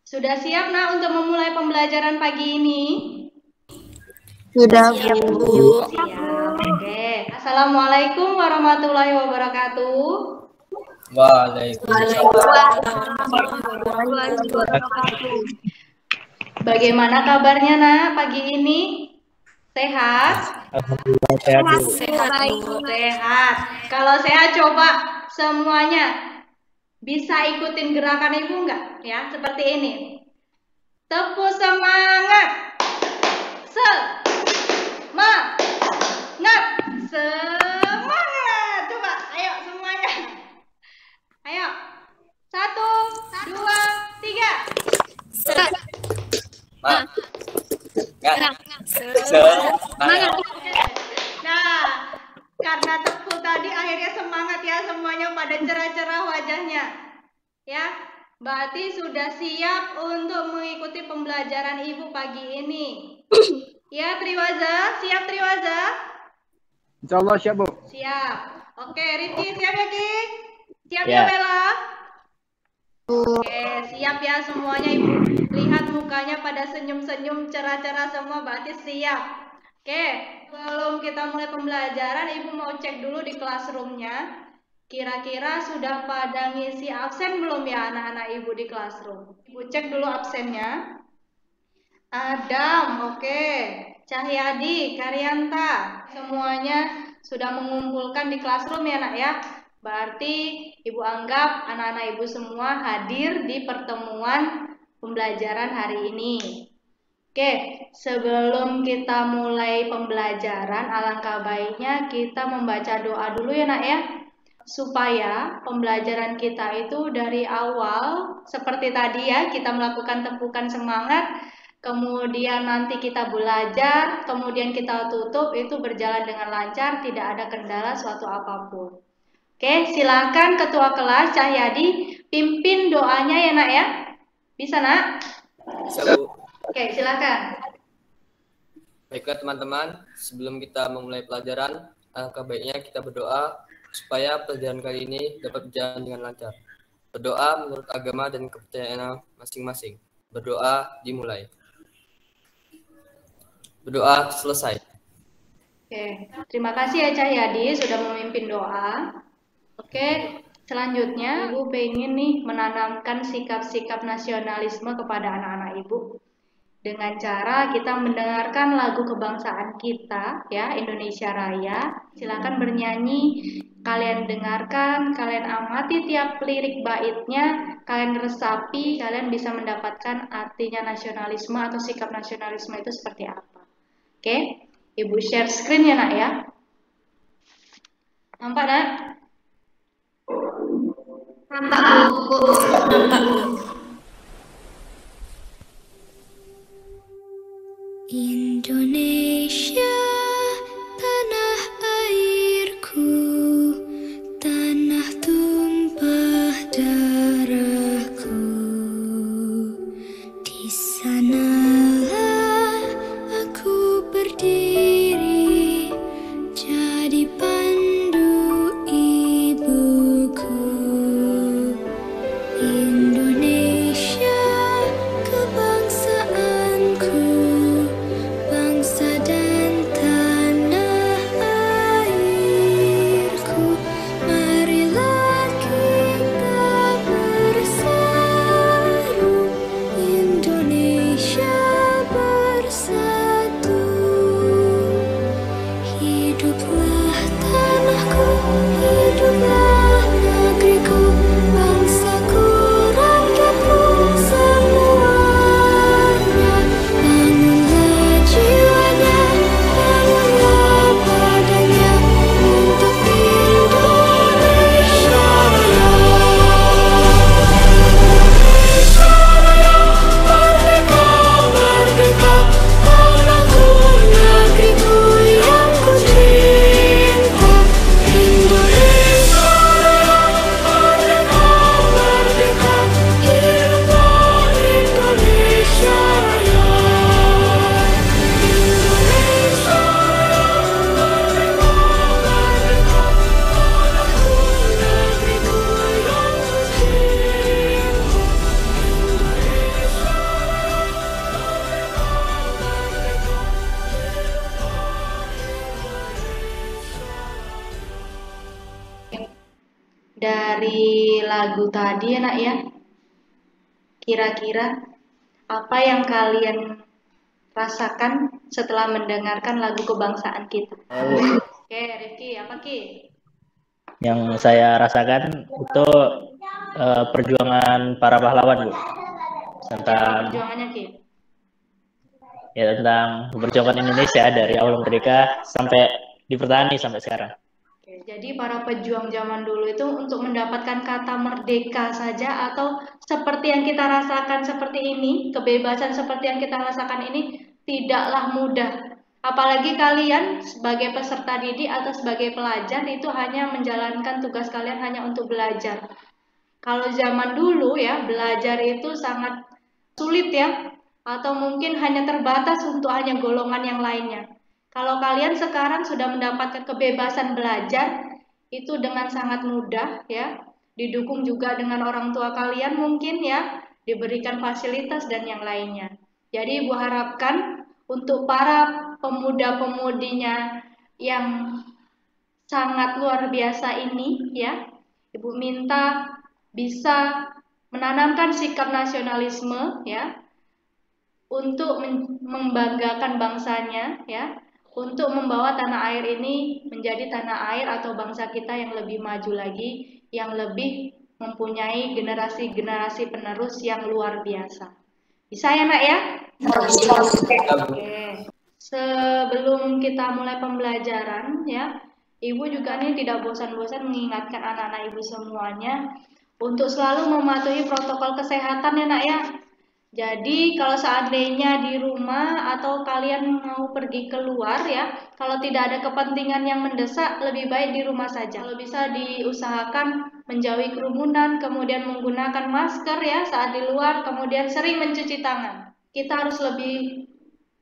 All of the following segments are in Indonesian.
Sudah siap, Nak, untuk memulai pembelajaran pagi ini? Sudah, Bu. Siap. Oke. Assalamualaikum warahmatullahi wabarakatuh. Waalaikumsalam. Bagaimana kabarnya, Nak, pagi ini? Sehat? Alhamdulillah sehat, Bu. Sehat. Kalau sehat, coba semuanya bisa ikutin gerakan Ibu enggak? Ya, seperti ini. Tepuk semangat. Semangat. Coba, ayo semuanya. Ayo. 1, 2, 3. Semangat. Nah, karena tepuk tadi akhirnya semangat ya, semuanya pada cerah-cerah wajahnya. Ya, berarti sudah siap untuk mengikuti pembelajaran Ibu pagi ini. Ya, Triwaza, siap Triwaza? Insyaallah siap, Bu. Siap. Oke, Rifki siap ya, Ki? Siap ya, Ya. Bella? Oke, siap ya semuanya. Ibu lihat mukanya pada senyum-senyum cerah-cerah semua, berarti siap. Oke, sebelum kita mulai pembelajaran, Ibu mau cek dulu di classroom-nya. Kira-kira sudah pada ngisi absen belum ya anak-anak Ibu di classroom? Ibu cek dulu absennya. Adam, oke. Cahyadi, Karyanta, semuanya sudah mengumpulkan di classroom ya, Nak ya. Berarti Ibu anggap anak-anak Ibu semua hadir di pertemuan pembelajaran hari ini. Oke, sebelum kita mulai pembelajaran, alangkah baiknya kita membaca doa dulu ya, Nak ya. Supaya pembelajaran kita itu dari awal seperti tadi ya, kita melakukan tepukan semangat, kemudian nanti kita belajar, kemudian kita tutup, itu berjalan dengan lancar, tidak ada kendala suatu apapun. Oke, silakan Ketua Kelas Cahyadi pimpin doanya ya, Nak ya. Bisa, Nak? Bisa, Bu. Oke, silakan. Baiklah teman-teman, sebelum kita memulai pelajaran, alangkah baiknya kita berdoa supaya pelajaran kali ini dapat berjalan dengan lancar. Berdoa menurut agama dan kepercayaan masing-masing. Berdoa dimulai. Berdoa selesai. Oke, terima kasih ya Cahyadi sudah memimpin doa. Oke, selanjutnya Ibu pengen nih menanamkan sikap-sikap nasionalisme kepada anak-anak Ibu dengan cara kita mendengarkan lagu kebangsaan kita ya, Indonesia Raya. Silakan bernyanyi, kalian dengarkan, kalian amati tiap lirik baitnya, kalian resapi, kalian bisa mendapatkan artinya nasionalisme atau sikap nasionalisme itu seperti apa. Oke, Ibu share screen ya, Nak ya. Nampak, Nak? Nampak, Bu. Indonesia, tanah airku, tanah tumpah darahku. Di sanalah aku berdiri, jadi pandu ibuku. Indonesia, kebangsaanku, bangsa dan lagu tadi ya nak ya. Kira-kira apa yang kalian rasakan setelah mendengarkan lagu kebangsaan kita? Oke, Rifki, apa Ki? Yang saya rasakan itu perjuangan para pahlawan, Bu. Tentang Perjuangannya Ki? ya tentang perjuangan Indonesia dari awal merdeka sampai dipertahani sampai sekarang. Oke, jadi para pejuang zaman dulu itu untuk mendapatkan kata merdeka saja atau seperti yang kita rasakan seperti ini, kebebasan seperti yang kita rasakan ini tidaklah mudah. Apalagi kalian sebagai peserta didik atau sebagai pelajar itu hanya menjalankan tugas kalian hanya untuk belajar. Kalau zaman dulu ya, belajar itu sangat sulit ya, atau mungkin hanya terbatas untuk hanya golongan yang lainnya. Kalau kalian sekarang sudah mendapatkan kebebasan belajar, itu dengan sangat mudah ya, didukung juga dengan orang tua kalian mungkin ya, diberikan fasilitas dan yang lainnya. Jadi Ibu harapkan untuk para pemuda-pemudinya yang sangat luar biasa ini ya, Ibu minta bisa menanamkan sikap nasionalisme ya, untuk membanggakan bangsanya ya, untuk membawa tanah air ini menjadi tanah air atau bangsa kita yang lebih maju lagi, yang lebih mempunyai generasi-generasi penerus yang luar biasa. Bisa ya nak ya? Oke. Sebelum kita mulai pembelajaran ya, Ibu juga nih tidak bosan-bosan mengingatkan anak-anak Ibu semuanya untuk selalu mematuhi protokol kesehatan ya nak ya. Jadi kalau seandainya di rumah atau kalian mau pergi keluar ya, kalau tidak ada kepentingan yang mendesak, lebih baik di rumah saja. Kalau bisa diusahakan menjauhi kerumunan, kemudian menggunakan masker ya saat di luar, kemudian sering mencuci tangan. Kita harus lebih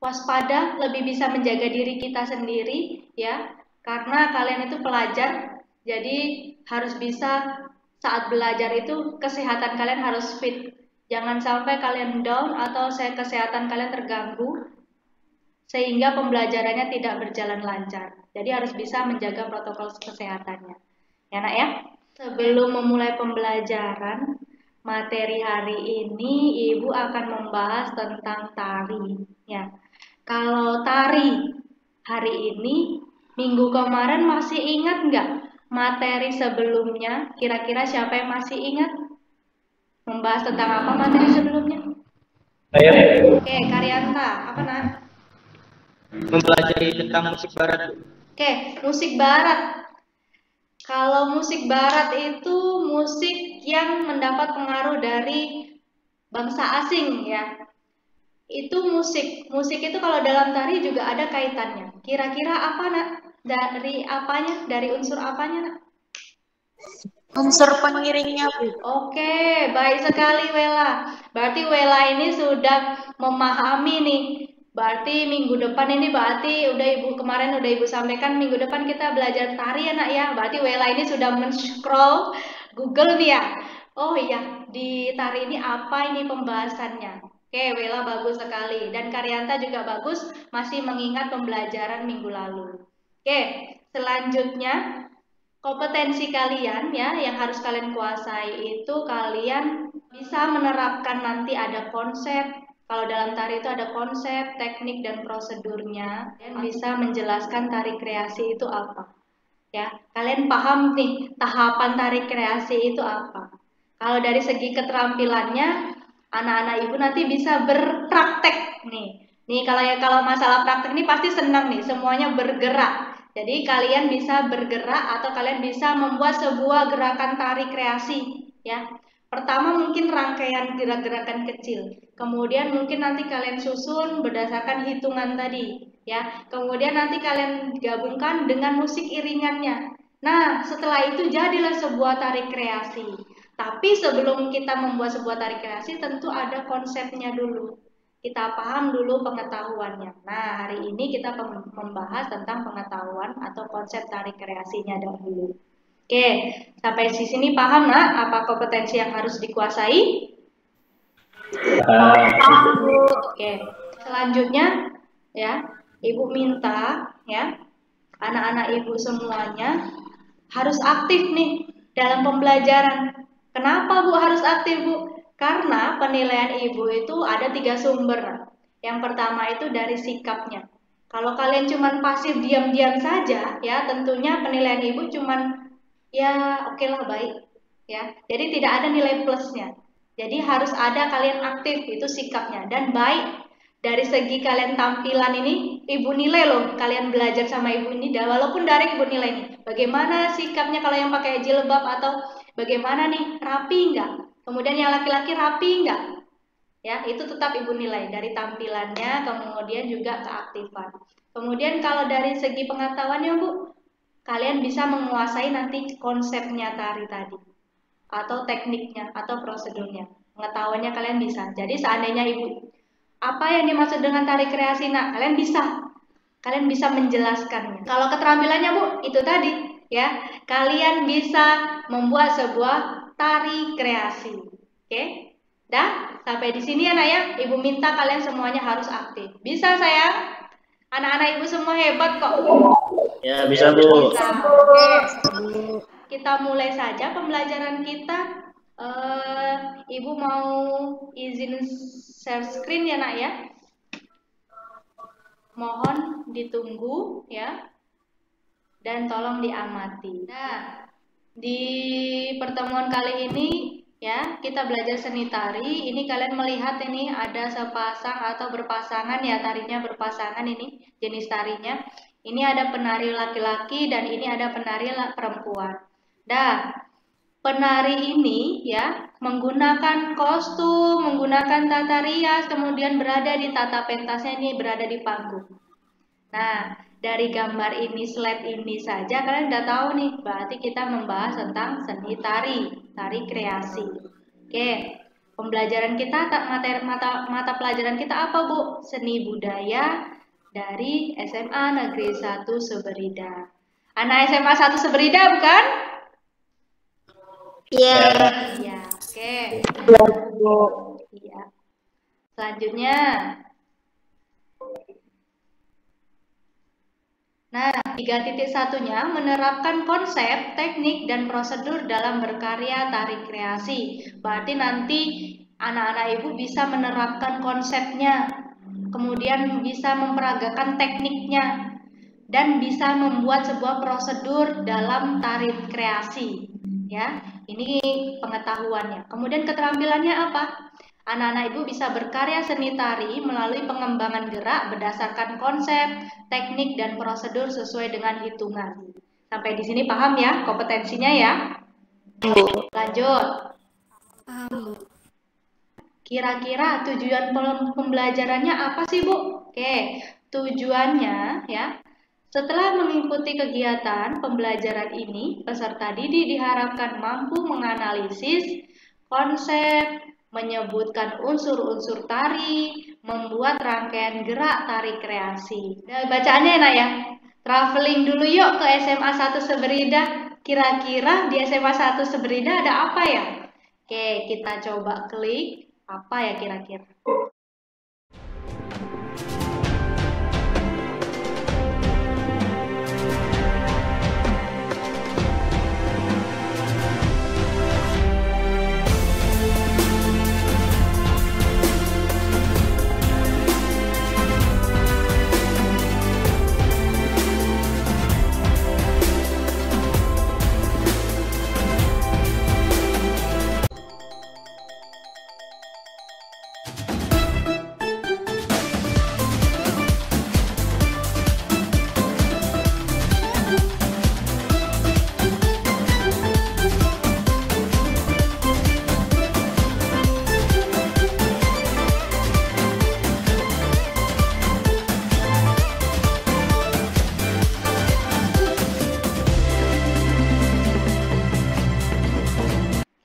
waspada, lebih bisa menjaga diri kita sendiri ya, karena kalian itu pelajar, jadi harus bisa saat belajar itu kesehatan kalian harus fit. Jangan sampai kalian down atau kesehatan kalian terganggu sehingga pembelajarannya tidak berjalan lancar. Jadi harus bisa menjaga protokol kesehatannya. Ya nak ya? Sebelum memulai pembelajaran, materi hari ini Ibu akan membahas tentang tari. Ya. Kalau tari hari ini, minggu kemarin masih ingat nggak materi sebelumnya? Kira-kira siapa yang masih ingat? Membahas tentang apa materi sebelumnya? Ayo. Oke, Karyanta, apa nak? Mempelajari tentang musik barat. Oke, musik barat. Kalau musik barat itu musik yang mendapat pengaruh dari bangsa asing ya. Itu musik. Musik itu kalau dalam tari juga ada kaitannya. Kira-kira apa nak? Dari apanya? Dari unsur apanya nak? Unsur pengiringnya, Bu. Oke, baik sekali Wela. Berarti Wela ini sudah memahami nih. Berarti minggu depan ini berarti kemarin udah Ibu sampaikan minggu depan kita belajar tari ya nak ya. Berarti Wela ini sudah men-scroll Google nih ya. Oh iya, di tari ini apa ini pembahasannya? Oke, Wela bagus sekali. Dan Karyanta juga bagus, masih mengingat pembelajaran minggu lalu. Oke, selanjutnya kompetensi kalian ya yang harus kalian kuasai itu kalian bisa menerapkan nanti ada konsep. Kalau dalam tari itu ada konsep, teknik dan prosedurnya. Kalian bisa menjelaskan tari kreasi itu apa. Ya, kalian paham nih tahapan tari kreasi itu apa. Kalau dari segi keterampilannya anak-anak Ibu nanti bisa berpraktek nih. Nih kalau masalah praktek ini pasti senang nih, semuanya bergerak. Jadi kalian bisa bergerak atau kalian bisa membuat sebuah gerakan tari kreasi ya. Pertama mungkin rangkaian gerak-gerakan kecil. Kemudian mungkin nanti kalian susun berdasarkan hitungan tadi ya. Kemudian nanti kalian gabungkan dengan musik iringannya. Nah, setelah itu jadilah sebuah tari kreasi. Tapi sebelum kita membuat sebuah tari kreasi tentu ada konsepnya dulu. Kita paham dulu pengetahuannya. Nah, hari ini kita membahas tentang pengetahuan atau konsep tari kreasinya dahulu. Oke, sampai di sini paham nak apa kompetensi yang harus dikuasai? Oke, selanjutnya ya, Ibu minta ya, anak-anak Ibu semuanya harus aktif nih dalam pembelajaran. Kenapa Bu harus aktif Bu? Karena penilaian Ibu itu ada 3 sumber. Yang pertama itu dari sikapnya. Kalau kalian cuman pasif diam-diam saja, ya tentunya penilaian Ibu cuman ya oke lah baik, ya. Jadi tidak ada nilai plusnya. Jadi harus ada kalian aktif, itu sikapnya, dan baik. Dari segi kalian tampilan ini, Ibu nilai loh, kalian belajar sama Ibu ini, walaupun dari Ibu nilai nih, bagaimana sikapnya kalau yang pakai jilbab, atau bagaimana nih, rapi enggak? Kemudian yang laki-laki rapi enggak? Ya, itu tetap Ibu nilai dari tampilannya, kemudian juga keaktifan. Kemudian kalau dari segi pengetahuannya Bu, kalian bisa menguasai nanti konsepnya tari tadi, atau tekniknya, atau prosedurnya. Pengetahuannya kalian bisa. Jadi seandainya Ibu, apa yang dimaksud dengan tari kreasi? Nah, kalian bisa menjelaskannya. Kalau keterampilannya Bu, itu tadi ya, kalian bisa membuat sebuah tari kreasi. Oke? Dah, sampai di sini anak ya. Ibu minta kalian semuanya harus aktif. Bisa sayang? Anak-anak Ibu semua hebat kok. Ya, bisa Bu. Bisa. Oke. Kita mulai saja pembelajaran kita. Ibu mau izin share screen ya nak ya. Mohon ditunggu ya. Dan tolong diamati. Nah, di pertemuan kali ini ya, kita belajar seni tari. Ini kalian melihat ini ada sepasang atau berpasangan ya, tarinya berpasangan ini jenis tarinya. Ini ada penari laki-laki dan ini ada penari perempuan. Nah, penari ini ya menggunakan kostum, menggunakan tata rias, kemudian berada di tata pentasnya ini, berada di panggung. Nah, dari gambar ini, slide ini saja kalian udah tahu nih, berarti kita membahas tentang seni tari, tari kreasi. Oke, pembelajaran kita, mata pelajaran kita apa Bu? Seni budaya dari SMA Negeri 1 Seberida. Anak SMA 1 Seberida bukan? Iya. Iya, oke. Iya. Selanjutnya. Nah, 3.1-nya menerapkan konsep, teknik, dan prosedur dalam berkarya tari kreasi. Berarti nanti anak-anak Ibu bisa menerapkan konsepnya, kemudian bisa memperagakan tekniknya, dan bisa membuat sebuah prosedur dalam tari kreasi. Ya, ini pengetahuannya. Kemudian keterampilannya apa? Anak-anak Ibu bisa berkarya seni tari melalui pengembangan gerak berdasarkan konsep, teknik, dan prosedur sesuai dengan hitungan. Sampai di sini paham ya kompetensinya ya? Lanjut. Kira-kira tujuan pembelajarannya apa sih Bu? Oke, tujuannya ya, setelah mengikuti kegiatan pembelajaran ini, peserta didik diharapkan mampu menganalisis konsep, menyebutkan unsur-unsur tari, membuat rangkaian gerak tari kreasi. Nah, bacaannya enak ya. Traveling dulu yuk ke SMA 1 Seberida. Kira-kira di SMA 1 Seberida ada apa ya? Oke, kita coba klik. Apa ya kira-kira?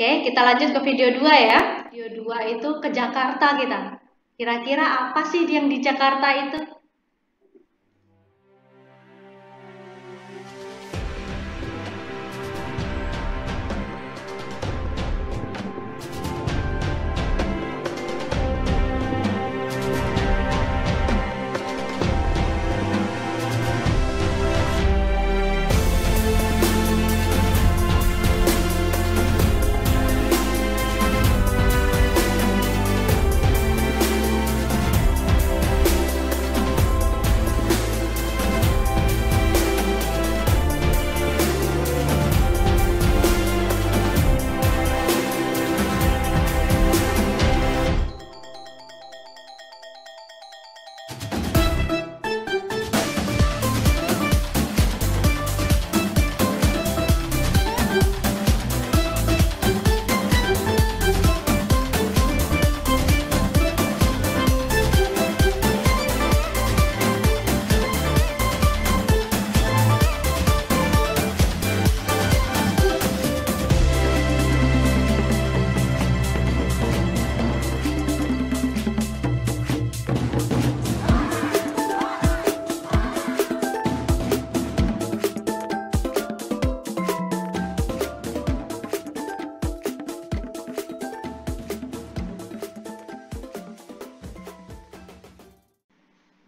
Oke, kita lanjut ke video 2 ya. Video 2 itu ke Jakarta kita. Kira-kira apa sih yang di Jakarta itu?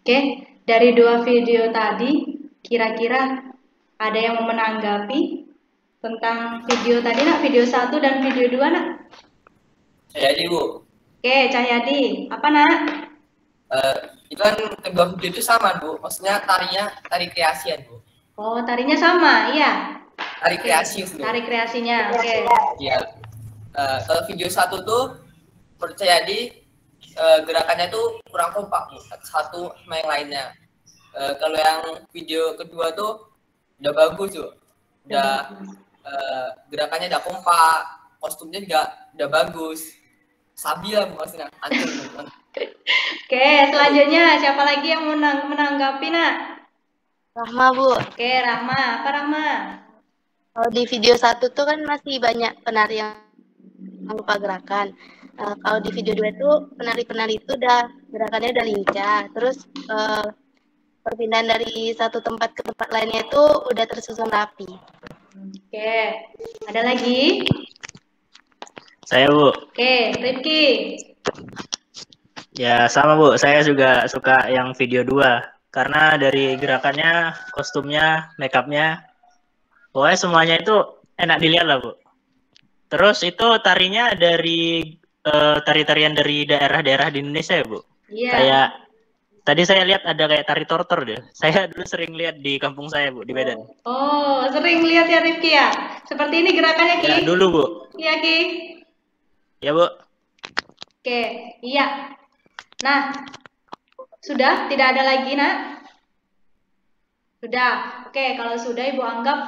Oke, dari dua video tadi, kira-kira ada yang mau menanggapi tentang video tadi, nak? Video 1 dan video 2, nak? Jadi Bu, Oke, Cahyadi, apa, nak? itu kan kedua video itu sama Bu, maksudnya tari kreasian Bu. Oh, tarinya sama, iya. Tari kreasi Bu. Tari kreasinya, oke. Iya. Kalau video 1 tuh menurut saya gerakannya tuh kurang kompak Bu, satu sama yang lainnya. Kalau yang video kedua tuh udah bagus tuh, udah gerakannya udah kompak, kostumnya juga udah bagus, stabil lah Bu, maksudnya anjir Bu. Oke, selanjutnya siapa lagi yang mau menanggapi, nak? Rahma, Bu. Oke, Rahma, apa Rahma? Kalau di video 1 tuh kan masih banyak penari yang lupa gerakan. Kalau di video 2 itu penari-penari itu gerakannya udah lincah. Terus perpindahan dari satu tempat ke tempat lainnya itu udah tersusun rapi. Oke, ada lagi? Saya Bu. Oke, Rifki. Ya sama Bu, saya juga suka yang video 2 karena dari gerakannya, kostumnya, makeupnya, pokoknya semuanya itu enak dilihat lah Bu. Terus itu tarinya dari tari-tarian dari daerah-daerah di Indonesia ya Bu. Iya. Kayak tadi saya lihat ada kayak tari tortor deh. Saya dulu sering lihat di kampung saya Bu, di Medan. Oh, sering lihat ya Rifki ya? Seperti ini gerakannya, Ki? Ya dulu Bu. Iya, Ki. Ya Bu. Oke, iya. Nah, sudah? Tidak ada lagi, nak? Sudah. Oke, kalau sudah Ibu anggap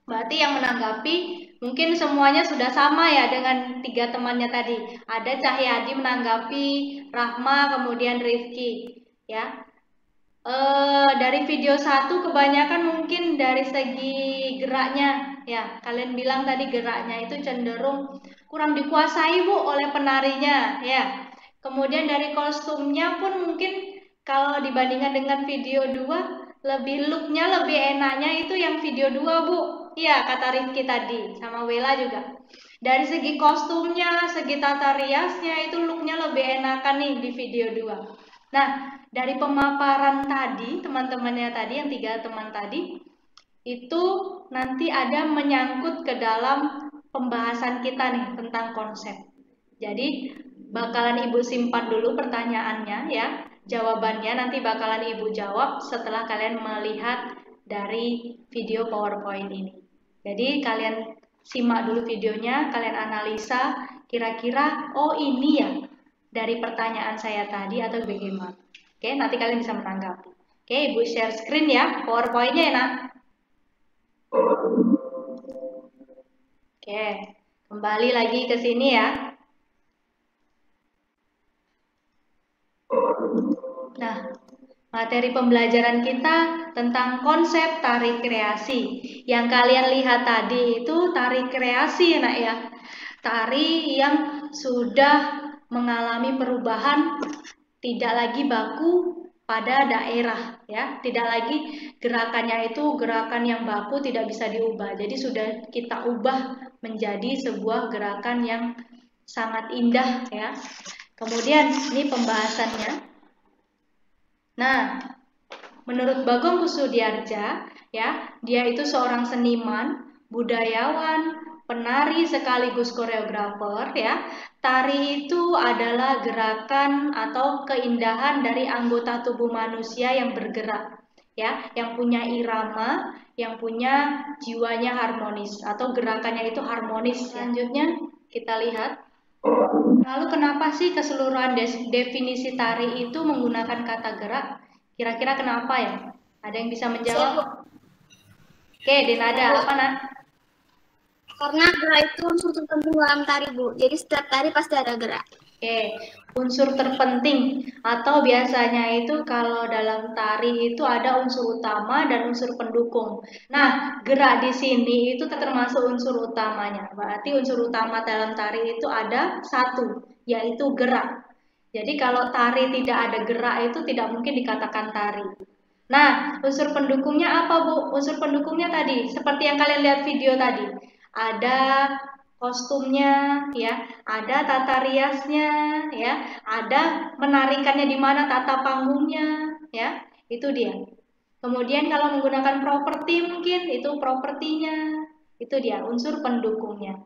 berarti yang menanggapi mungkin semuanya sudah sama ya dengan 3 temannya tadi. Ada Cahyadi menanggapi, Rahma, kemudian Rifki. Ya. Dari video 1 kebanyakan mungkin dari segi geraknya. Ya, kalian bilang tadi geraknya itu cenderung kurang dikuasai Bu oleh penarinya. Ya. Kemudian dari kostumnya pun mungkin kalau dibandingkan dengan video 2 looknya lebih enaknya itu yang video 2 Bu. Iya, kata Rifki tadi sama Wela juga. Dari segi kostumnya, segi tata riasnya itu looknya lebih enakan nih di video 2. Nah, dari pemaparan tadi teman-temannya tadi yang 3 teman tadi itu nanti ada menyangkut ke dalam pembahasan kita nih tentang konsep. Jadi bakalan Ibu simpan dulu pertanyaannya ya. Jawabannya nanti bakalan Ibu jawab setelah kalian melihat dari video PowerPoint ini. Jadi kalian simak dulu videonya, kalian analisa kira-kira oh ini ya dari pertanyaan saya tadi atau bagaimana. Oke, nanti kalian bisa menanggapi. Oke, Ibu share screen ya PowerPoint-nya ya, nak. Oke, kembali lagi ke sini ya. Nah, materi pembelajaran kita tentang konsep tari kreasi. Yang kalian lihat tadi itu tari kreasi, nak ya. Tari yang sudah mengalami perubahan, tidak lagi baku pada daerah, ya. Tidak lagi gerakannya itu gerakan yang baku tidak bisa diubah. Jadi sudah kita ubah menjadi sebuah gerakan yang sangat indah, ya. Kemudian ini pembahasannya. Nah, menurut Bagong Kussudiardja, ya, dia itu seorang seniman, budayawan, penari sekaligus koreografer, ya. Tari itu adalah gerakan atau keindahan dari anggota tubuh manusia yang bergerak, ya, yang punya irama, yang punya jiwanya harmonis atau gerakannya itu harmonis. Selanjutnya kita lihat. Lalu kenapa sih keseluruhan definisi tari itu menggunakan kata gerak? Kira-kira kenapa ya? Ada yang bisa menjawab? Oke, Denada, apa nak? Karena gerak itu unsur terpenting dalam tari, Bu. Jadi setiap tari pasti ada gerak. Oke, unsur terpenting atau biasanya itu kalau dalam tari itu ada unsur utama dan unsur pendukung. Nah, gerak di sini itu termasuk unsur utamanya. Berarti unsur utama dalam tari itu ada satu, yaitu gerak. Jadi kalau tari tidak ada gerak itu tidak mungkin dikatakan tari. Nah, unsur pendukungnya apa Bu? Unsur pendukungnya tadi, seperti yang kalian lihat video tadi. Ada kostumnya, ya, ada tata riasnya, ya, ada menarikannya di mana tata panggungnya, ya, itu dia. Kemudian kalau menggunakan properti mungkin itu propertinya, itu dia unsur pendukungnya.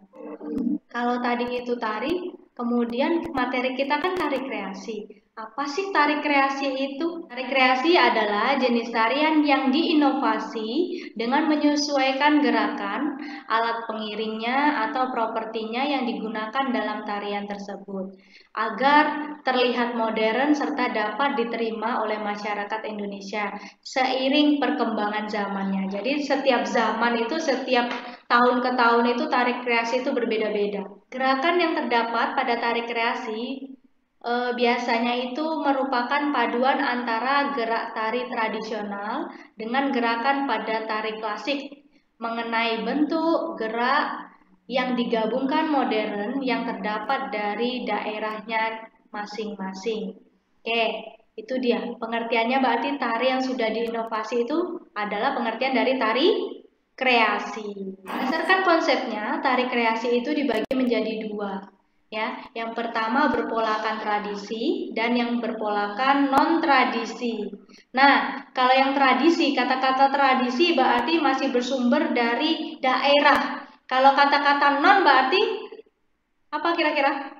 Kalau tadi itu tari, kemudian materi kita kan tari kreasi. Apa sih tari kreasi itu? Tari kreasi adalah jenis tarian yang diinovasi dengan menyesuaikan gerakan, alat pengiringnya atau propertinya yang digunakan dalam tarian tersebut agar terlihat modern serta dapat diterima oleh masyarakat Indonesia seiring perkembangan zamannya. Jadi setiap zaman itu, setiap tahun ke tahun itu tari kreasi itu berbeda-beda. Gerakan yang terdapat pada tari kreasi biasanya itu merupakan paduan antara gerak tari tradisional dengan gerakan pada tari klasik mengenai bentuk gerak yang digabungkan modern yang terdapat dari daerahnya masing-masing. Oke, itu dia. Pengertiannya berarti tari yang sudah diinovasi itu adalah pengertian dari tari kreasi. Berdasarkan konsepnya, tari kreasi itu dibagi menjadi dua. Ya, yang pertama berpolakan tradisi dan yang berpolakan non-tradisi. Nah, kalau yang tradisi, kata-kata tradisi berarti masih bersumber dari daerah. Kalau kata-kata non berarti apa kira-kira?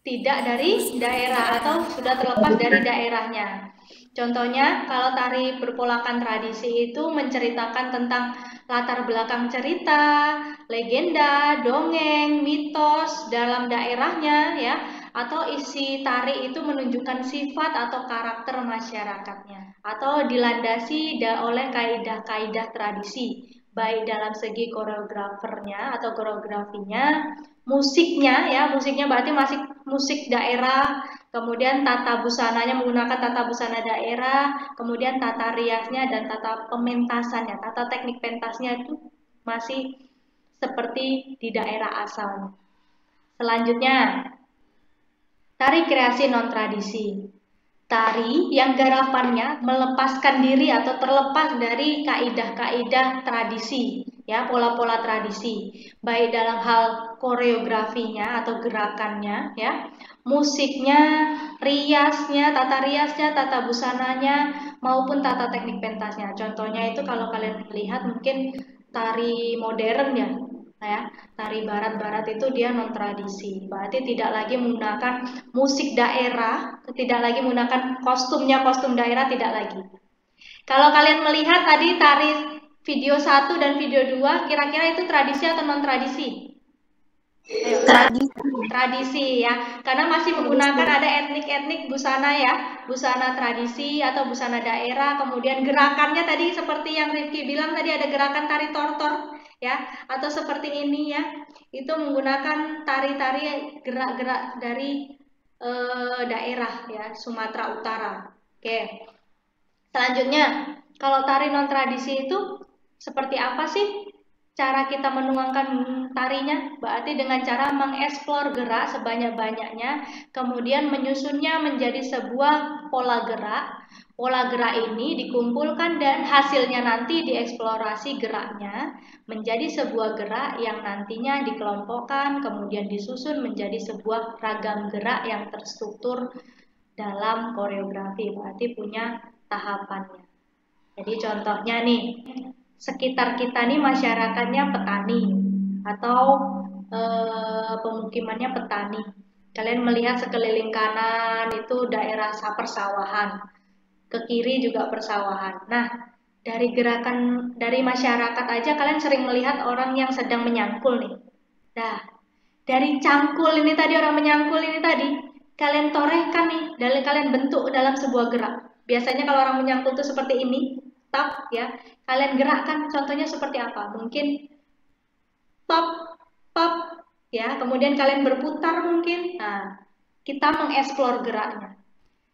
Tidak dari daerah atau sudah terlepas dari daerahnya. Contohnya, kalau tari berpolakan tradisi itu menceritakan tentang latar belakang cerita, legenda, dongeng, mitos dalam daerahnya, ya, atau isi tari itu menunjukkan sifat atau karakter masyarakatnya, atau dilandasi oleh kaidah-kaidah tradisi, baik dalam segi koreografernya atau koreografinya, musiknya, ya, musiknya berarti masih musik daerah. Kemudian tata busananya menggunakan tata busana daerah, kemudian tata riasnya dan tata pementasannya, tata teknik pentasnya itu masih seperti di daerah asal. Selanjutnya, tari kreasi non-tradisi. Tari yang garapannya melepaskan diri atau terlepas dari kaidah-kaidah tradisi, ya, pola-pola tradisi, baik dalam hal koreografinya atau gerakannya, ya, musiknya, riasnya, tata busananya, maupun tata teknik pentasnya. Contohnya itu kalau kalian lihat mungkin tari modern, ya, tari barat-barat itu dia non tradisi, berarti tidak lagi menggunakan musik daerah, tidak lagi menggunakan kostum daerah, tidak lagi. Kalau kalian melihat tadi tari video 1 dan video 2, kira-kira itu tradisi atau non tradisi? Ayo, tradisi, ya, karena masih menggunakan ada etnik-etnik busana, ya, busana tradisi atau busana daerah. Kemudian gerakannya tadi seperti yang Rifki bilang tadi, ada gerakan tari tortor, ya, atau seperti ini, ya, itu menggunakan tari-tari gerak-gerak dari daerah, ya, Sumatera Utara. Oke, selanjutnya kalau tari non tradisi itu seperti apa sih cara kita menuangkan tarinya? Berarti dengan cara mengeksplor gerak sebanyak-banyaknya, kemudian menyusunnya menjadi sebuah pola gerak. Pola gerak ini dikumpulkan dan hasilnya nanti dieksplorasi geraknya menjadi sebuah gerak yang nantinya dikelompokkan, kemudian disusun menjadi sebuah ragam gerak yang terstruktur dalam koreografi. Berarti punya tahapannya. Jadi contohnya nih, sekitar kita nih masyarakatnya petani atau pemukimannya petani. Kalian melihat sekeliling kanan itu daerah persawahan, ke kiri juga persawahan. Nah, dari gerakan dari masyarakat aja kalian sering melihat orang yang sedang menyangkul nih. Nah, dari cangkul ini tadi, orang menyangkul ini tadi, kalian torehkan nih, dan kalian bentuk dalam sebuah gerak. Biasanya kalau orang menyangkul itu seperti ini, tap, ya, kalian gerakkan. Contohnya seperti apa? Mungkin pop, pop, ya. Kemudian kalian berputar mungkin. Nah, kita mengeksplor geraknya.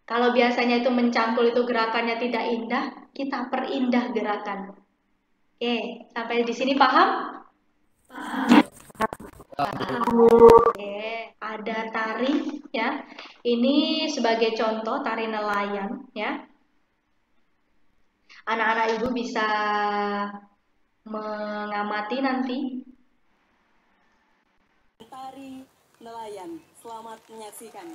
Kalau biasanya itu mencangkul itu gerakannya tidak indah, kita perindah gerakan. Oke, sampai di sini paham? Oke, ada tari, ya. Ini sebagai contoh tari nelayan, ya. Anak-anak ibu bisa mengamati nanti. Tari Nelayan. Selamat menyaksikan.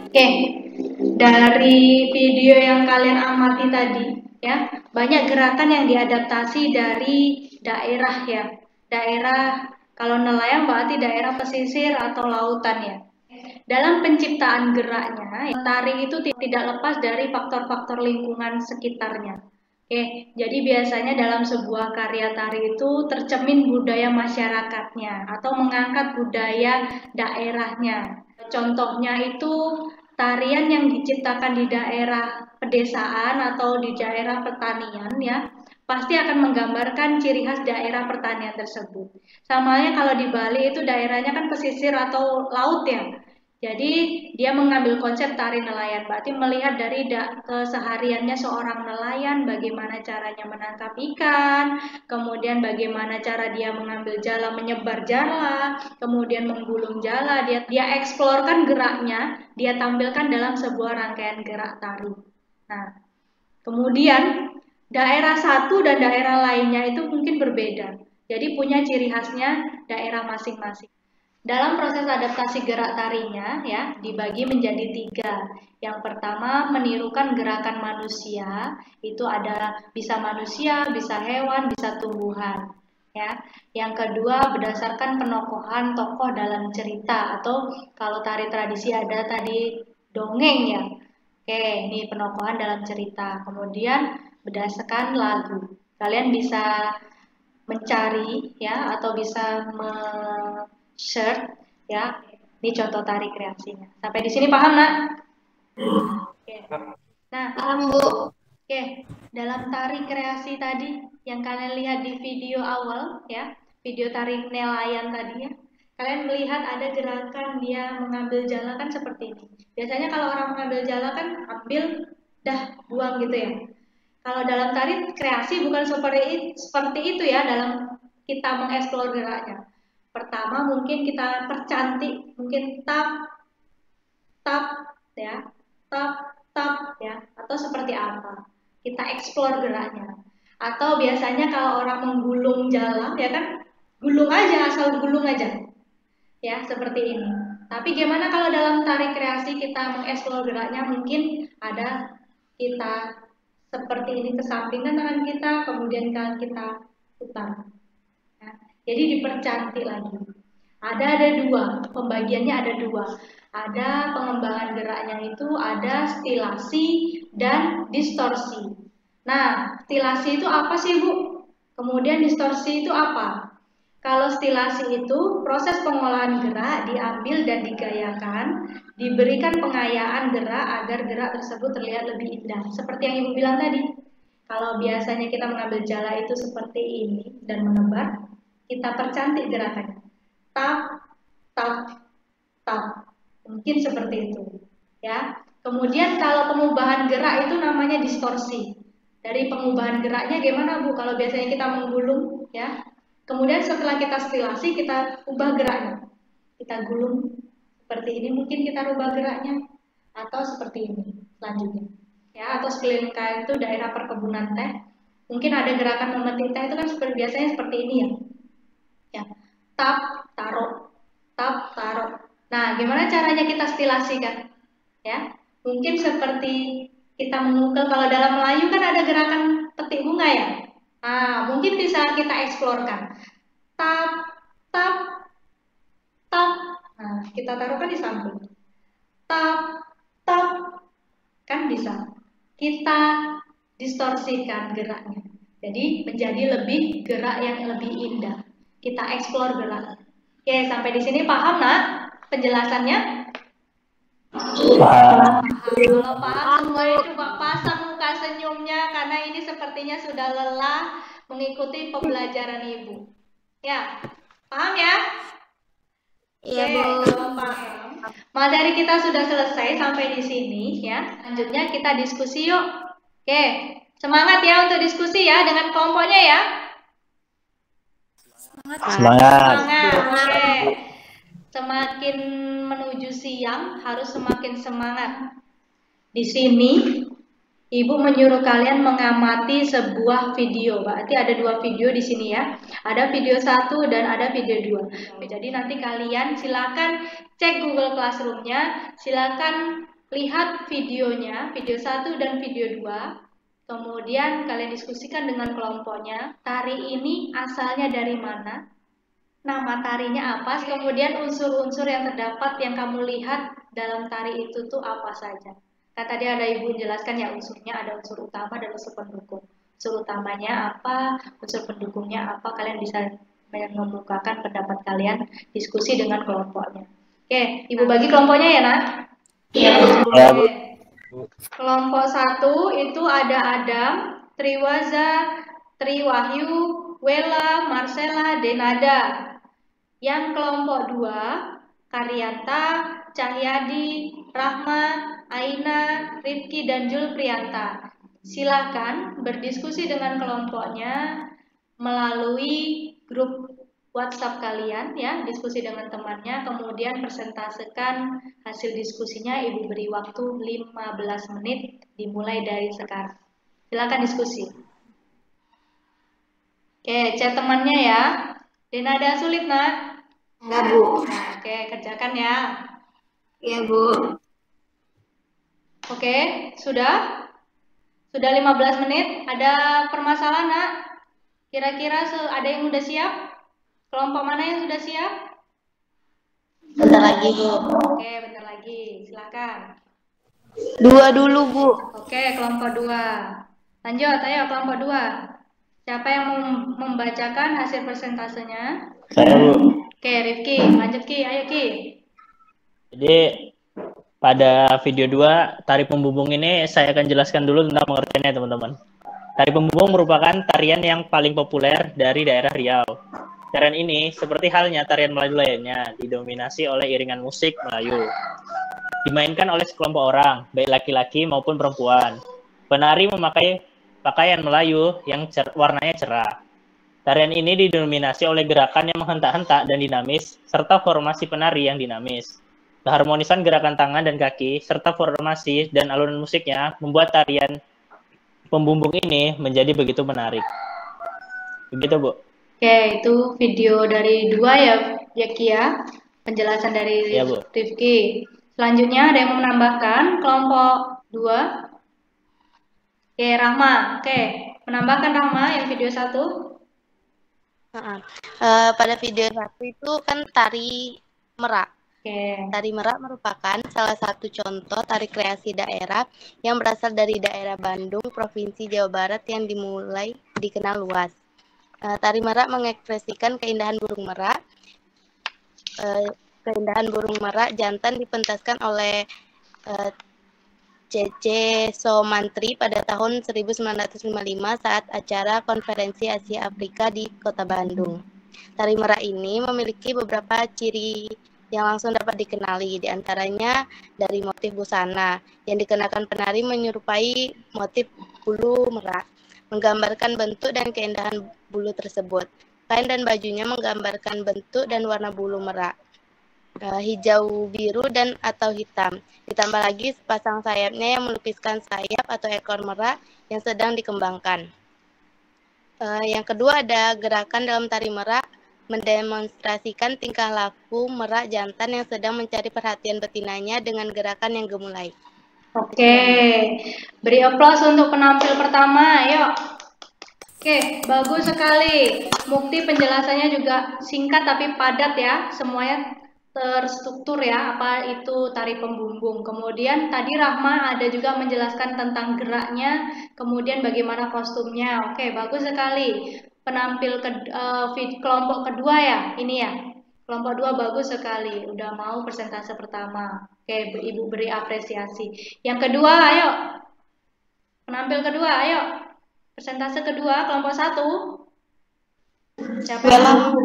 Oke, dari video yang kalian amati tadi, ya, banyak gerakan yang diadaptasi dari daerah ya. Daerah, kalau nelayan berarti daerah pesisir atau lautan ya. Dalam penciptaan geraknya, tari itu tidak lepas dari faktor-faktor lingkungan sekitarnya. Oke, jadi biasanya dalam sebuah karya tari itu tercermin budaya masyarakatnya atau mengangkat budaya daerahnya. Contohnya itu tarian yang diciptakan di daerah pedesaan atau di daerah pertanian ya, pasti akan menggambarkan ciri khas daerah pertanian tersebut. Sama halnya kalau di Bali itu daerahnya kan pesisir atau laut ya. Jadi dia mengambil konsep tari nelayan, berarti melihat dari kesehariannya seorang nelayan, bagaimana caranya menangkap ikan, kemudian bagaimana cara dia mengambil jala, menyebar jala, kemudian menggulung jala, dia eksplorkan geraknya, dia tampilkan dalam sebuah rangkaian gerak tari. Nah, kemudian daerah satu dan daerah lainnya itu mungkin berbeda, jadi punya ciri khasnya daerah masing-masing. Dalam proses adaptasi gerak tarinya ya dibagi menjadi 3. Yang pertama menirukan gerakan manusia, itu ada bisa manusia, bisa hewan, bisa tumbuhan. Ya. Yang kedua berdasarkan penokohan tokoh dalam cerita atau kalau tari tradisi ada tadi dongeng ya. Oke, ini penokohan dalam cerita. Kemudian berdasarkan lagu. Kalian bisa mencari ya atau bisa share ya. Ini contoh tari kreasinya. Sampai di sini paham, Nak? Oke. Nah, Paham, Bu. Oke, dalam tari kreasi tadi yang kalian lihat di video awal ya, video tari nelayan tadi ya. Kalian melihat ada gerakan dia mengambil jala kan seperti ini. Biasanya kalau orang mengambil jala kan ambil dah buang gitu ya. Kalau dalam tari kreasi bukan seperti itu ya dalam kita mengeksplor geraknya. Pertama mungkin kita percantik, mungkin tap, tap, ya, tap, ya, atau seperti apa. Kita eksplor geraknya. Atau biasanya kalau orang menggulung jala, ya kan, gulung aja, asal gulung aja. Ya, seperti ini. Tapi gimana kalau dalam tari kreasi kita mengeksplor geraknya, mungkin ada kita seperti ini kesampingan tangan kita, kemudian tangan kita putar. Jadi dipercantik lagi. Ada 2, pembagiannya ada 2. Ada pengembangan geraknya itu ada stilasi dan distorsi. Nah, stilasi itu apa sih, Bu? Kemudian distorsi itu apa? Kalau stilasi itu proses pengolahan gerak diambil dan digayakan, diberikan pengayaan gerak agar gerak tersebut terlihat lebih indah. Seperti yang Ibu bilang tadi. Kalau biasanya kita mengambil jala itu seperti ini dan menebar, kita percantik gerakannya. Tap, tap, tap. Mungkin seperti itu. Ya. Kemudian kalau pengubahan gerak itu namanya distorsi. Dari pengubahan geraknya gimana, Bu? Kalau biasanya kita menggulung, ya. Kemudian setelah kita stilasi, kita ubah geraknya. Kita gulung seperti ini, mungkin kita rubah geraknya. Atau seperti ini selanjutnya. Ya, atau sekeliling itu daerah perkebunan teh. Mungkin ada gerakan memetik teh itu kan biasanya seperti ini ya. Ya, tap, taruh, tap, taruh. Nah, gimana caranya kita stilasikan? Ya, mungkin seperti kita memukul. Kalau dalam Melayu kan ada gerakan petik bunga ya. Nah, mungkin bisa kita eksplorkan. Tap, tap, tap. Nah, kita taruhkan di samping. Tap, tap. Kan bisa. Kita distorsikan geraknya. Jadi menjadi lebih gerak yang lebih indah. Kita eksplor gerak. Oke, sampai di sini paham nak penjelasannya? Paham. Kalau paham semuanya coba pasang muka senyumnya karena ini sepertinya sudah lelah mengikuti pembelajaran Ibu. Ya, paham ya? Iya, Oke, Bu. kalau paham. Materi kita sudah selesai sampai di sini ya. Selanjutnya kita diskusi yuk. Oke, semangat ya untuk diskusi ya dengan kelompoknya ya. Semangat. Oke. Semakin menuju siang harus semakin semangat. Di sini Ibu menyuruh kalian mengamati sebuah video. Berarti ada 2 video di sini ya. Ada video 1 dan ada video 2. Jadi nanti kalian silakan cek Google Classroom-nya, silakan lihat videonya, video 1 dan video 2. Kemudian kalian diskusikan dengan kelompoknya. Tari ini asalnya dari mana? Nama tarinya apa? Kemudian unsur-unsur yang terdapat yang kamu lihat dalam tari itu tuh apa saja? Kan tadi ada Ibu menjelaskan ya unsurnya, ada unsur utama dan unsur pendukung. Unsur utamanya apa, unsur pendukungnya apa, kalian bisa membukakan pendapat kalian, diskusi dengan kelompoknya. Oke, Ibu bagi kelompoknya ya nak? Iya. Ya, Bu. Kelompok 1 itu ada Adam, Triwaza, Triwahyu, Wela, Marcella, Denada. Yang kelompok 2, Karyanta, Cahyadi, Rahma, Aina, Rifki, dan Julprianta. Silakan berdiskusi dengan kelompoknya melalui grup WhatsApp kalian ya, diskusi dengan temannya, kemudian persentasekan hasil diskusinya. Ibu beri waktu 15 menit dimulai dari sekarang. Silakan diskusi. Oke, chat temannya ya. Denada sulit nak? Enggak, Bu. Oke, kerjakan ya. Iya, Bu. Oke, sudah? Sudah 15 menit. Ada permasalahan nak? Kira-kira ada yang udah siap? Kelompok mana yang sudah siap? Bentar lagi, Bu. Oke, bentar lagi. Silakan. 2 dulu, Bu. Oke, kelompok 2. Lanjut, ayo kelompok 2. Siapa yang membacakan hasil persentasenya? Saya, Bu. Oke, Rifki. Lanjut Ki, ayo Ki. Jadi pada video 2 tari pembumbung ini saya akan jelaskan dulu tentang pengertiannya teman-teman. Tari pembumbung merupakan tarian yang paling populer dari daerah Riau. Tarian ini seperti halnya tarian Melayu lainnya didominasi oleh iringan musik Melayu. Dimainkan oleh sekelompok orang, baik laki-laki maupun perempuan. Penari memakai pakaian Melayu yang warnanya cerah. Tarian ini didominasi oleh gerakan yang menghentak-hentak dan dinamis, serta formasi penari yang dinamis. Keharmonisan gerakan tangan dan kaki, serta formasi dan alunan musiknya membuat tarian pembumbung ini menjadi begitu menarik. Begitu, Bu. Oke, itu video dari 2 ya, Ki ya. Penjelasan dari Ya, Bu. Rifki. Selanjutnya ada yang mau menambahkan kelompok 2? Oke, Rahma. Oke, menambahkan Rahma yang video 1. Pada video 1 itu kan tari merak. Oke. Tari merak merupakan salah satu contoh tari kreasi daerah yang berasal dari daerah Bandung, Provinsi Jawa Barat yang dimulai dikenal luas. Tari merak mengekspresikan keindahan burung merak. Keindahan burung merak jantan dipentaskan oleh C.C. Somantri pada tahun 1955 saat acara Konferensi Asia Afrika di Kota Bandung. Tari merak ini memiliki beberapa ciri yang langsung dapat dikenali, diantaranya dari motif busana yang dikenakan penari menyerupai motif bulu merak, menggambarkan bentuk dan keindahan bulu tersebut. Kain dan bajunya menggambarkan bentuk dan warna bulu merak, hijau, biru, dan atau hitam. Ditambah lagi sepasang sayapnya yang melukiskan sayap atau ekor merak yang sedang dikembangkan. Yang kedua ada gerakan dalam tari merak mendemonstrasikan tingkah laku merak jantan yang sedang mencari perhatian betinanya dengan gerakan yang gemulai. Oke, beri aplaus untuk penampil pertama, yuk. Oke, bagus sekali. Mukti penjelasannya juga singkat tapi padat ya, semuanya terstruktur ya, apa itu tari pembumbung. Kemudian tadi Rahma ada juga menjelaskan tentang geraknya, kemudian bagaimana kostumnya. Oke, bagus sekali. Penampil kelompok kedua ya, ini ya. Kelompok 2 bagus sekali, udah mau persentase pertama. Oke, Ibu beri apresiasi. Yang kedua, ayo. Penampil kedua, ayo. Persentase kedua, kelompok 1. Siapa? Wela.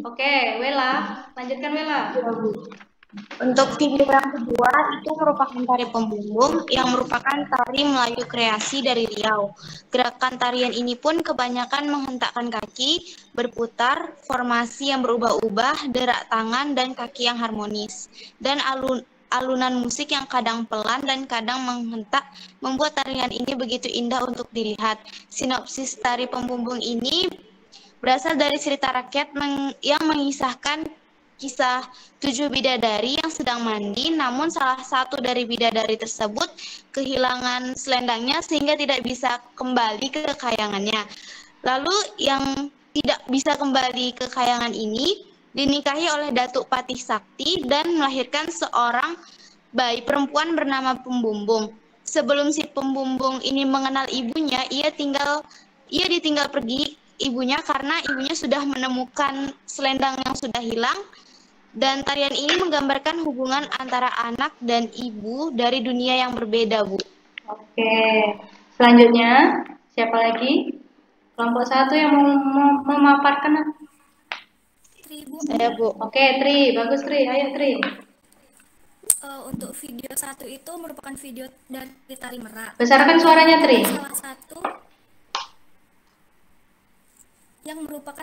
Oke, Wela. Lanjutkan Wela. Untuk video yang kedua itu merupakan tari pembumbung yang merupakan tari Melayu kreasi dari Riau. Gerakan tarian ini pun kebanyakan menghentakkan kaki, berputar, formasi yang berubah-ubah, derak tangan dan kaki yang harmonis, dan alunan musik yang kadang pelan dan kadang menghentak membuat tarian ini begitu indah untuk dilihat. Sinopsis tari pembumbung ini berasal dari cerita rakyat yang mengisahkan kisah 7 bidadari yang sedang mandi, namun salah satu dari bidadari tersebut kehilangan selendangnya sehingga tidak bisa kembali ke kayangannya. Lalu yang tidak bisa kembali ke kayangan ini dinikahi oleh Datuk Patih Sakti dan melahirkan seorang bayi perempuan bernama Pembumbung. Sebelum si Pembumbung ini mengenal ibunya, ia ditinggal pergi ibunya karena ibunya sudah menemukan selendang yang sudah hilang. Dan tarian ini menggambarkan hubungan antara anak dan ibu dari dunia yang berbeda, Bu. Oke, selanjutnya siapa lagi? Kelompok 1 yang mau memaparkan? Tri, Bu. Saya, Bu. Oke, Tri, bagus Tri, ayo Tri. Untuk video 1 itu merupakan video dari tari merak. Besarkan suaranya Tri.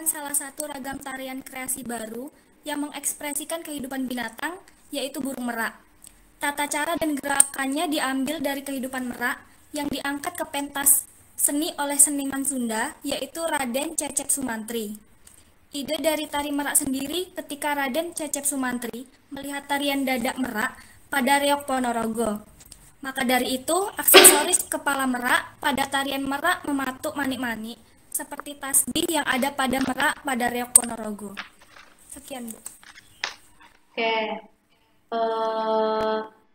Salah satu ragam tarian kreasi baru yang mengekspresikan kehidupan binatang, yaitu burung merak. Tata cara dan gerakannya diambil dari kehidupan merak yang diangkat ke pentas seni oleh seniman Sunda, yaitu Raden Cecep Sumantri. Ide dari tari merak sendiri ketika Raden Cecep Sumantri melihat tarian dadak merak pada Reok Ponorogo. Maka dari itu, aksesoris kepala merak pada tarian merak mematuk manik-manik, seperti tasbih yang ada pada merak pada Reok Ponorogo. Sekian, Bu. Oke,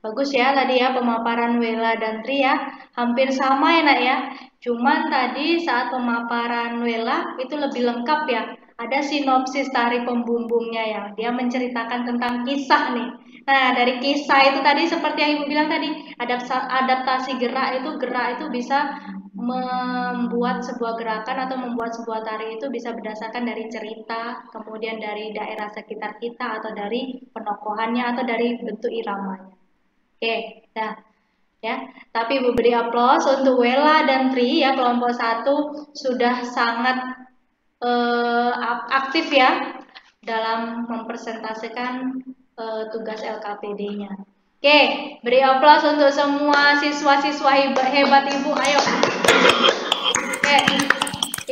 bagus ya tadi ya pemaparan Wela dan Tri ya, hampir sama ya nak ya. Cuman tadi saat pemaparan Wela itu lebih lengkap ya. Ada sinopsis tari pembumbungnya ya, dia menceritakan tentang kisah nih. Nah dari kisah itu tadi seperti yang Ibu bilang tadi, adaptasi gerak itu bisa membuat sebuah gerakan atau membuat sebuah tari itu bisa berdasarkan dari cerita, kemudian dari daerah sekitar kita atau dari penokohannya atau dari bentuk iramanya. Oke, dah ya. Tapi Ibu beri aplaus untuk Wela dan Tri ya, kelompok 1 sudah sangat aktif ya dalam mempresentasikan tugas LKPD-nya. Oke, beri aplaus untuk semua siswa-siswa hebat Ibu. Ayo. Oke,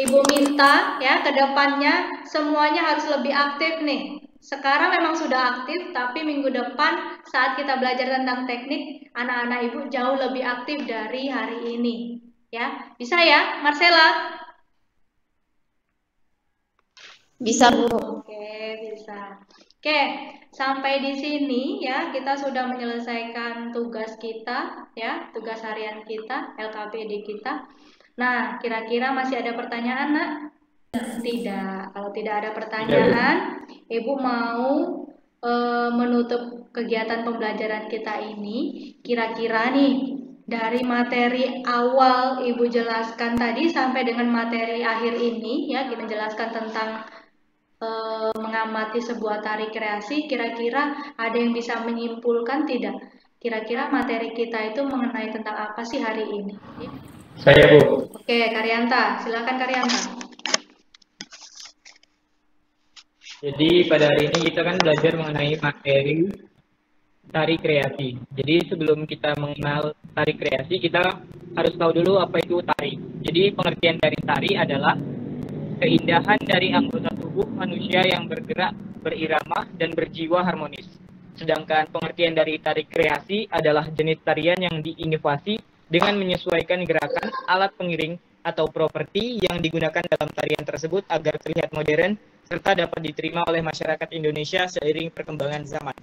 Ibu minta ya ke depannya semuanya harus lebih aktif nih. Sekarang memang sudah aktif, tapi minggu depan saat kita belajar tentang teknik, anak-anak Ibu jauh lebih aktif dari hari ini. Ya, bisa ya, Marcella? Bisa, Bu. Oke, bisa. Oke, sampai di sini ya kita sudah menyelesaikan tugas kita ya, tugas harian kita, LKPD kita. Nah, kira-kira masih ada pertanyaan, Nak? Tidak. Kalau tidak ada pertanyaan, Ibu mau menutup kegiatan pembelajaran kita ini. Kira-kira nih dari materi awal Ibu jelaskan tadi sampai dengan materi akhir ini ya, kita jelaskan tentang mengamati sebuah tari kreasi, kira-kira ada yang bisa menyimpulkan tidak? Kira-kira materi kita itu mengenai tentang apa sih hari ini? Saya, Bu. Oke, Karyanta, silakan Karyanta. Jadi pada hari ini kita kan belajar mengenai materi tari kreasi. Jadi sebelum kita mengenal tari kreasi, kita harus tahu dulu apa itu tari. Jadi pengertian dari tari adalah keindahan dari anggota tubuh manusia yang bergerak, berirama, dan berjiwa harmonis. Sedangkan pengertian dari tari kreasi adalah jenis tarian yang diinovasi dengan menyesuaikan gerakan alat pengiring atau properti yang digunakan dalam tarian tersebut agar terlihat modern serta dapat diterima oleh masyarakat Indonesia seiring perkembangan zaman.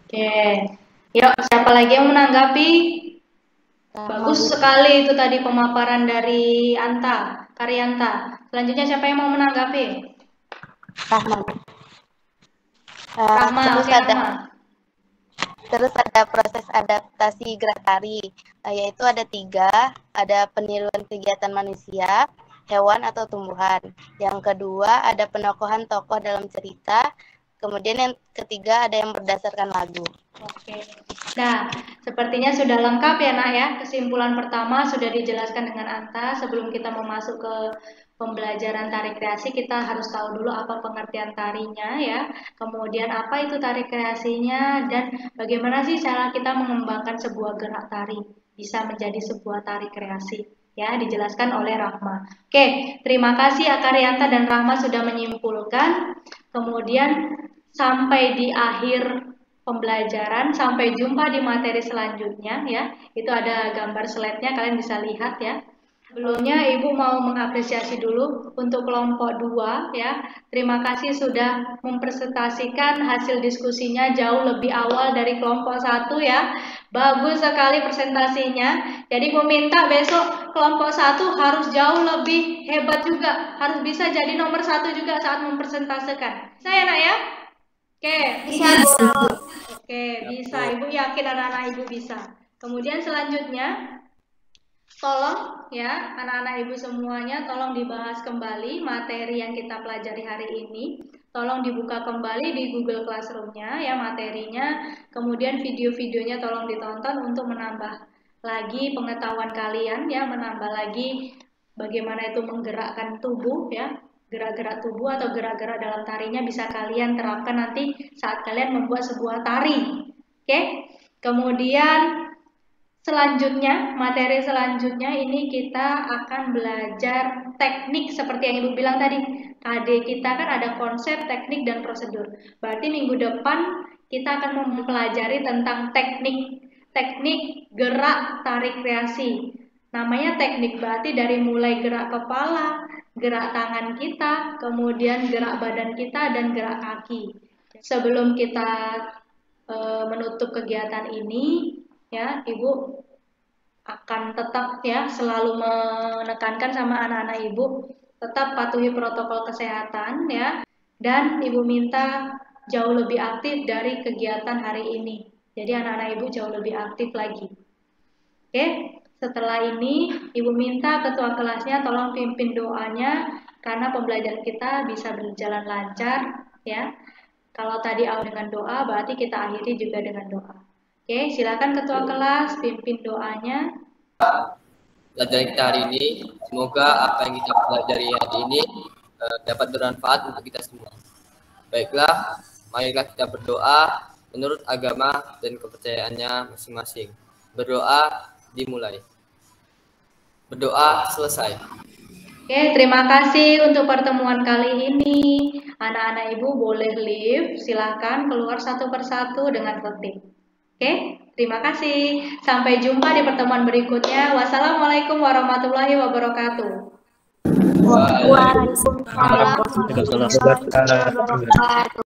Oke, yuk siapa lagi yang menanggapi? Bagus sekali itu tadi pemaparan dari Karyanta. Selanjutnya siapa yang mau menanggapi? Rahma. Rahma, Terus oke, ada Rahma. Terus ada proses adaptasi gerak tari, yaitu ada 3, ada peniruan kegiatan manusia, hewan atau tumbuhan. Yang kedua ada penokohan tokoh dalam cerita, kemudian yang ketiga ada yang berdasarkan lagu. Oke, nah sepertinya sudah lengkap ya Nak ya. Kesimpulan pertama sudah dijelaskan dengan Anta. Sebelum kita masuk ke pembelajaran tari kreasi, kita harus tahu dulu apa pengertian tarinya ya. Kemudian apa itu tari kreasinya dan bagaimana sih cara kita mengembangkan sebuah gerak tari bisa menjadi sebuah tari kreasi. Ya, dijelaskan oleh Rahma. Oke, terima kasih Akaryanta dan Rahma sudah menyimpulkan. Kemudian sampai di akhir pembelajaran, sampai jumpa di materi selanjutnya ya. Itu ada gambar slide-nya, kalian bisa lihat ya. Sebelumnya Ibu mau mengapresiasi dulu untuk kelompok 2 ya. Terima kasih sudah mempresentasikan hasil diskusinya jauh lebih awal dari kelompok 1 ya. Bagus sekali presentasinya. Jadi meminta besok kelompok 1 harus jauh lebih hebat juga, harus bisa jadi nomor 1 juga saat mempresentasikan. Bisa ya Nak ya? Oke, bisa. Oke, bisa. Ibu yakin anak-anak Ibu bisa. Kemudian selanjutnya, tolong ya anak-anak Ibu semuanya tolong dibahas kembali materi yang kita pelajari hari ini. Tolong dibuka kembali di Google Classroom-nya ya materinya. Kemudian video-videonya tolong ditonton untuk menambah lagi pengetahuan kalian ya, menambah lagi bagaimana itu menggerakkan tubuh ya. Gerak-gerak tubuh atau gerak-gerak dalam tarinya bisa kalian terapkan nanti saat kalian membuat sebuah tari. Oke? Kemudian selanjutnya, materi selanjutnya ini kita akan belajar teknik seperti yang Ibu bilang tadi. KD kita kan ada konsep, teknik, dan prosedur. Berarti minggu depan kita akan mempelajari tentang teknik gerak tari kreasi. Namanya teknik berarti dari mulai gerak kepala, gerak tangan kita, kemudian gerak badan kita, dan gerak kaki. Sebelum kita menutup kegiatan ini, ya Ibu akan tetap ya selalu menekankan sama anak-anak Ibu tetap patuhi protokol kesehatan ya, dan Ibu minta jauh lebih aktif dari kegiatan hari ini. Jadi anak-anak Ibu jauh lebih aktif lagi. Oke? Setelah ini, Ibu minta ketua kelasnya tolong pimpin doanya karena pembelajaran kita bisa berjalan lancar ya. Kalau tadi awal dengan doa, berarti kita akhiri juga dengan doa. Oke, silakan ketua kelas pimpin doanya. Pelajaran kita hari ini, semoga apa yang kita pelajari hari ini dapat bermanfaat untuk kita semua. Baiklah, marilah kita berdoa menurut agama dan kepercayaannya masing-masing. Berdoa dimulai. Berdoa selesai. Oke, terima kasih untuk pertemuan kali ini. Anak-anak Ibu boleh leave, silahkan keluar satu persatu dengan tertib. Oke, terima kasih. Sampai jumpa di pertemuan berikutnya. Wassalamualaikum warahmatullahi wabarakatuh. Waalaikumsalam warahmatullahi wabarakatuh.